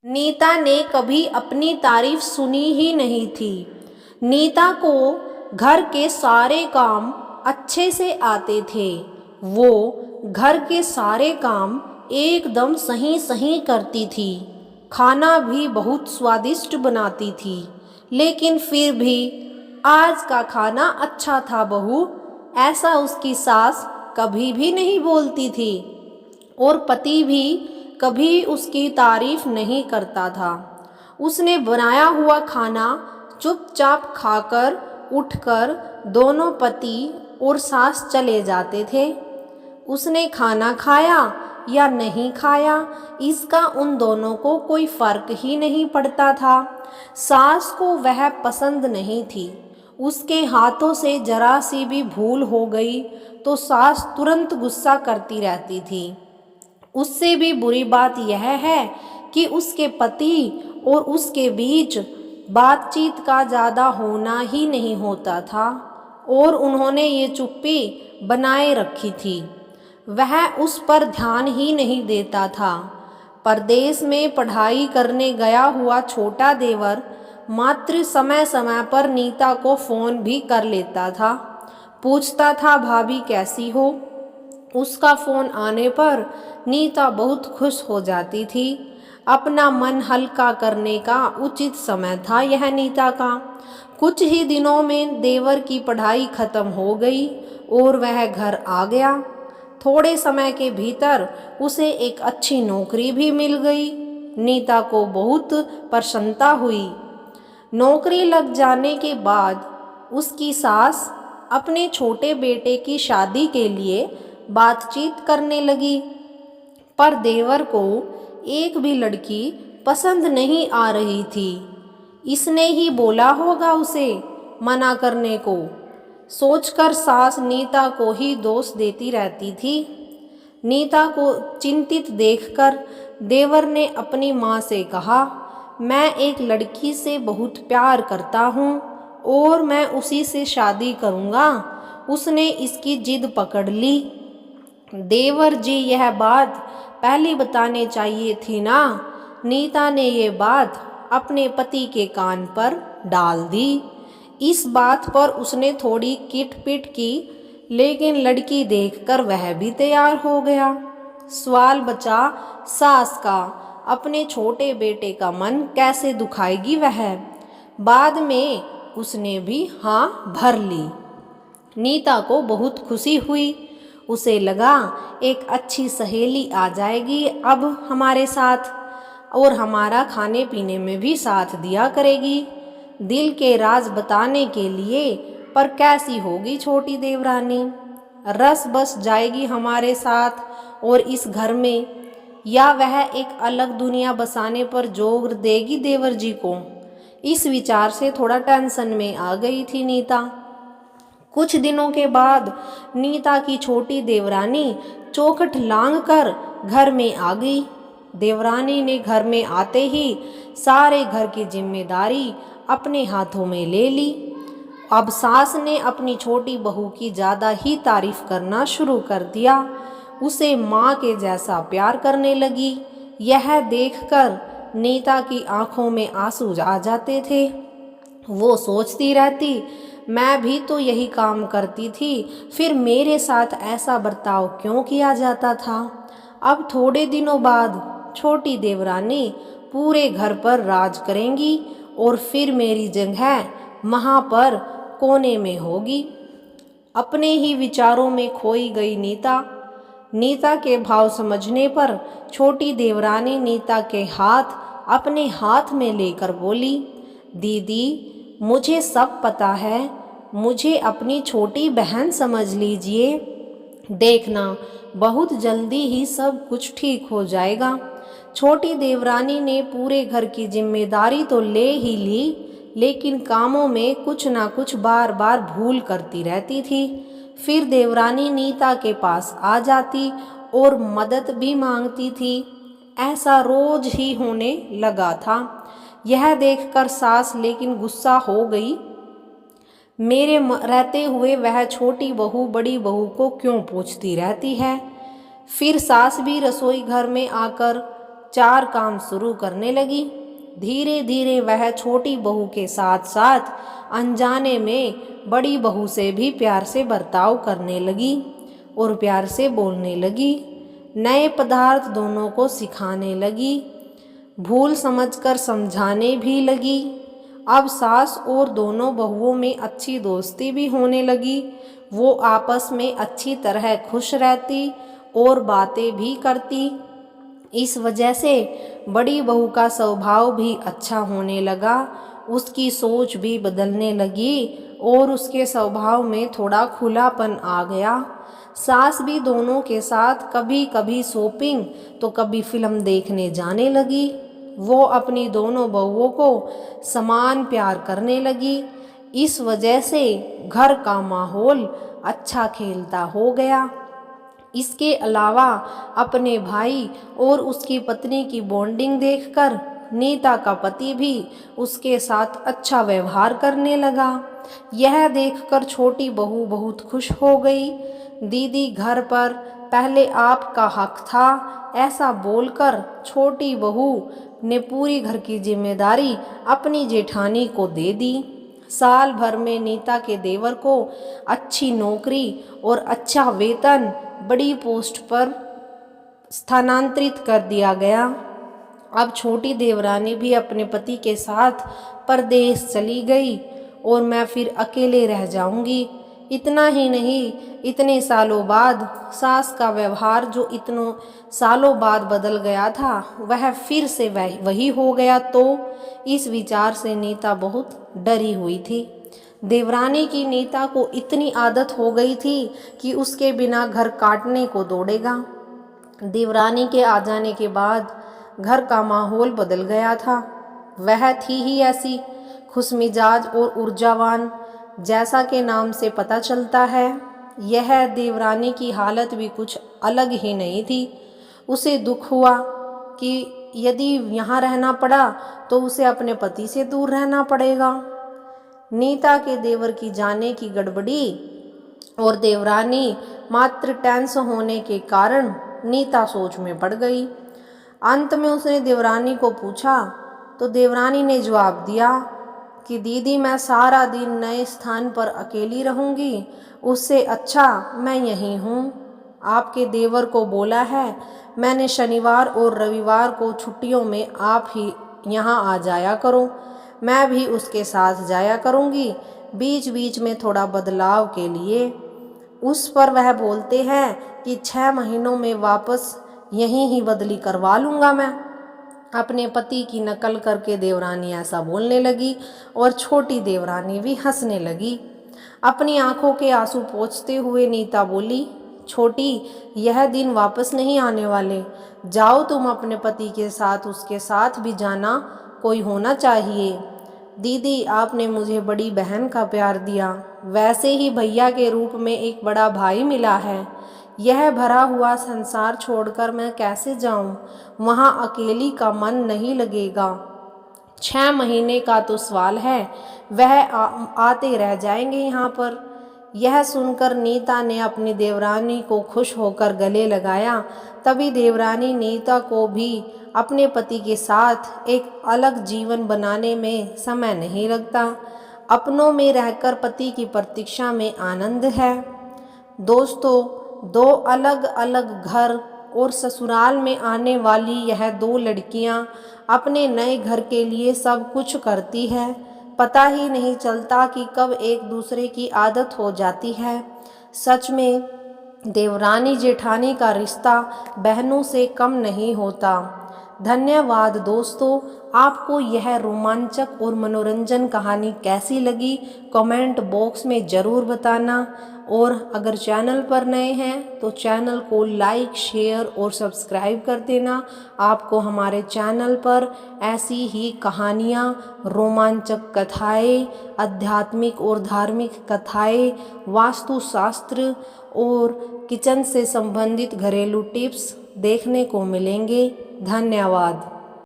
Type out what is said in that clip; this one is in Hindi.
नीता ने कभी अपनी तारीफ सुनी ही नहीं थी। नीता को घर के सारे काम अच्छे से आते थे। वो घर के सारे काम एकदम सही सही करती थी। खाना भी बहुत स्वादिष्ट बनाती थी। लेकिन फिर भी आज का खाना अच्छा था बहू, ऐसा उसकी सास कभी भी नहीं बोलती थी। और पति भी कभी उसकी तारीफ नहीं करता था। उसने बनाया हुआ खाना चुपचाप खाकर उठकर दोनों पति और सास चले जाते थे। उसने खाना खाया या नहीं खाया, इसका उन दोनों को कोई फर्क ही नहीं पड़ता था। सास को वह पसंद नहीं थी। उसके हाथों से जरा सी भी भूल हो गई तो सास तुरंत गुस्सा करती रहती थी। उससे भी बुरी बात यह है कि उसके पति और उसके बीच बातचीत का ज़्यादा होना ही नहीं होता था और उन्होंने ये चुप्पी बनाए रखी थी। वह उस पर ध्यान ही नहीं देता था। परदेश में पढ़ाई करने गया हुआ छोटा देवर मात्र समय समय पर नीता को फ़ोन भी कर लेता था। पूछता था भाभी कैसी हो। उसका फ़ोन आने पर नीता बहुत खुश हो जाती थी। अपना मन हल्का करने का उचित समय था यह नीता का। कुछ ही दिनों में देवर की पढ़ाई खत्म हो गई और वह घर आ गया। थोड़े समय के भीतर उसे एक अच्छी नौकरी भी मिल गई। नीता को बहुत प्रसन्नता हुई। नौकरी लग जाने के बाद उसकी सास अपने छोटे बेटे की शादी के लिए बातचीत करने लगी, पर देवर को एक भी लड़की पसंद नहीं आ रही थी। इसने ही बोला होगा उसे मना करने को। सोचकर सास नीता को ही दोष देती रहती थी। नीता को चिंतित देखकर देवर ने अपनी माँ से कहा, मैं एक लड़की से बहुत प्यार करता हूँ और मैं उसी से शादी करूँगा। उसने इसकी जिद पकड़ ली। देवर जी यह बात पहले बताने चाहिए थी ना। नीता ने ये बात अपने पति के कान पर डाल दी। इस बात पर उसने थोड़ी किटपिट की, लेकिन लड़की देखकर वह भी तैयार हो गया। सवाल बचा सास का, अपने छोटे बेटे का मन कैसे दुखाएगी वह। बाद में उसने भी हाँ भर ली। नीता को बहुत खुशी हुई। उसे लगा एक अच्छी सहेली आ जाएगी अब हमारे साथ और हमारा खाने पीने में भी साथ दिया करेगी। दिल के राज बताने के लिए, पर कैसी होगी छोटी देवरानी। रस बस जाएगी हमारे साथ और इस घर में, या वह एक अलग दुनिया बसाने पर जोर देगी देवर जी को। इस विचार से थोड़ा टेंशन में आ गई थी नीता। कुछ दिनों के बाद नीता की छोटी देवरानी चौखट लांग कर घर में आ गई। देवरानी ने घर में आते ही सारे घर की जिम्मेदारी अपने हाथों में ले ली। अब सास ने अपनी छोटी बहू की ज़्यादा ही तारीफ करना शुरू कर दिया। उसे माँ के जैसा प्यार करने लगी। यह देखकर नीता की आंखों में आंसू आ जाते थे। वो सोचती रहती, मैं भी तो यही काम करती थी, फिर मेरे साथ ऐसा बर्ताव क्यों किया जाता था। अब थोड़े दिनों बाद छोटी देवरानी पूरे घर पर राज करेंगी और फिर मेरी जगह वहाँ पर कोने में होगी। अपने ही विचारों में खोई गई नीता के भाव समझने पर छोटी देवरानी नीता के हाथ अपने हाथ में लेकर बोली, दीदी मुझे सब पता है, मुझे अपनी छोटी बहन समझ लीजिए। देखना बहुत जल्दी ही सब कुछ ठीक हो जाएगा। छोटी देवरानी ने पूरे घर की जिम्मेदारी तो ले ही ली, लेकिन कामों में कुछ ना कुछ बार बार भूल करती रहती थी। फिर देवरानी नीता के पास आ जाती और मदद भी मांगती थी। ऐसा रोज ही होने लगा था। यह देखकर सास लेकिन गुस्सा हो गई। मेरे रहते हुए वह छोटी बहू बड़ी बहू को क्यों पूछती रहती है। फिर सास भी रसोई घर में आकर चार काम शुरू करने लगी। धीरे धीरे वह छोटी बहू के साथ साथ अनजाने में बड़ी बहू से भी प्यार से बर्ताव करने लगी और प्यार से बोलने लगी। नए पदार्थ दोनों को सिखाने लगी, भूल समझकर समझाने भी लगी। अब सास और दोनों बहुओं में अच्छी दोस्ती भी होने लगी। वो आपस में अच्छी तरह खुश रहती और बातें भी करती। इस वजह से बड़ी बहू का स्वभाव भी अच्छा होने लगा, उसकी सोच भी बदलने लगी और उसके स्वभाव में थोड़ा खुलापन आ गया। सास भी दोनों के साथ कभी कभी शॉपिंग तो कभी फिल्म देखने जाने लगी। वो अपनी दोनों बहुओं को समान प्यार करने लगी। इस वजह से घर का माहौल अच्छा खेलता हो गया। इसके अलावा अपने भाई और उसकी पत्नी की बॉन्डिंग देखकर नीता का पति भी उसके साथ अच्छा व्यवहार करने लगा। यह देखकर छोटी बहू बहुत खुश हो गई। दीदी घर पर पहले आपका हक था, ऐसा बोलकर छोटी बहू ने पूरी घर की जिम्मेदारी अपनी जेठानी को दे दी। साल भर में नीता के देवर को अच्छी नौकरी और अच्छा वेतन, बड़ी पोस्ट पर स्थानांतरित कर दिया गया। अब छोटी देवरानी भी अपने पति के साथ परदेश चली गई और मैं फिर अकेले रह जाऊंगी। इतना ही नहीं, इतने सालों बाद सास का व्यवहार जो इतनों सालों बाद बदल गया था वह फिर से वही हो गया। तो इस विचार से नीता बहुत डरी हुई थी। देवरानी की नीता को इतनी आदत हो गई थी कि उसके बिना घर काटने को दौड़ेगा। देवरानी के आ जाने के बाद घर का माहौल बदल गया था। वह थी ही ऐसी खुशमिजाज और ऊर्जावान, जैसा के नाम से पता चलता है। यह देवरानी की हालत भी कुछ अलग ही नहीं थी। उसे दुख हुआ कि यदि यहाँ रहना पड़ा तो उसे अपने पति से दूर रहना पड़ेगा। नीता के देवर की जाने की गड़बड़ी और देवरानी मात्र टेंस होने के कारण नीता सोच में पड़ गई। अंत में उसने देवरानी को पूछा तो देवरानी ने जवाब दिया कि दीदी मैं सारा दिन नए स्थान पर अकेली रहूंगी, उससे अच्छा मैं यहीं हूँ। आपके देवर को बोला है मैंने शनिवार और रविवार को छुट्टियों में आप ही यहाँ आ जाया करो, मैं भी उसके साथ जाया करूँगी बीच बीच में थोड़ा बदलाव के लिए। उस पर वह बोलते हैं कि 6 महीनों में वापस यहीं ही बदली करवा लूँगा मैं। अपने पति की नकल करके देवरानी ऐसा बोलने लगी और छोटी देवरानी भी हंसने लगी। अपनी आंखों के आंसू पोंछते हुए नीता बोली, छोटी यह दिन वापस नहीं आने वाले, जाओ तुम अपने पति के साथ, उसके साथ भी जाना, कोई होना चाहिए। दीदी आपने मुझे बड़ी बहन का प्यार दिया, वैसे ही भैया के रूप में एक बड़ा भाई मिला है। यह भरा हुआ संसार छोड़कर मैं कैसे जाऊं? वहाँ अकेली का मन नहीं लगेगा। 6 महीने का तो सवाल है, वह आते रह जाएंगे यहाँ पर। यह सुनकर नीता ने अपनी देवरानी को खुश होकर गले लगाया। तभी देवरानी नीता को भी अपने पति के साथ एक अलग जीवन बनाने में समय नहीं लगता। अपनों में रहकर पति की प्रतीक्षा में आनंद है। दोस्तों, 2 अलग अलग घर और ससुराल में आने वाली यह 2 लड़कियां अपने नए घर के लिए सब कुछ करती है। पता ही नहीं चलता कि कब एक दूसरे की आदत हो जाती है। सच में देवरानी जेठानी का रिश्ता बहनों से कम नहीं होता। धन्यवाद दोस्तों। आपको यह रोमांचक और मनोरंजन कहानी कैसी लगी कमेंट बॉक्स में ज़रूर बताना। और अगर चैनल पर नए हैं तो चैनल को लाइक, शेयर और सब्सक्राइब कर देना। आपको हमारे चैनल पर ऐसी ही कहानियाँ, रोमांचक कथाएँ, आध्यात्मिक और धार्मिक कथाएँ, वास्तुशास्त्र और किचन से संबंधित घरेलू टिप्स देखने को मिलेंगे। धन्यवाद।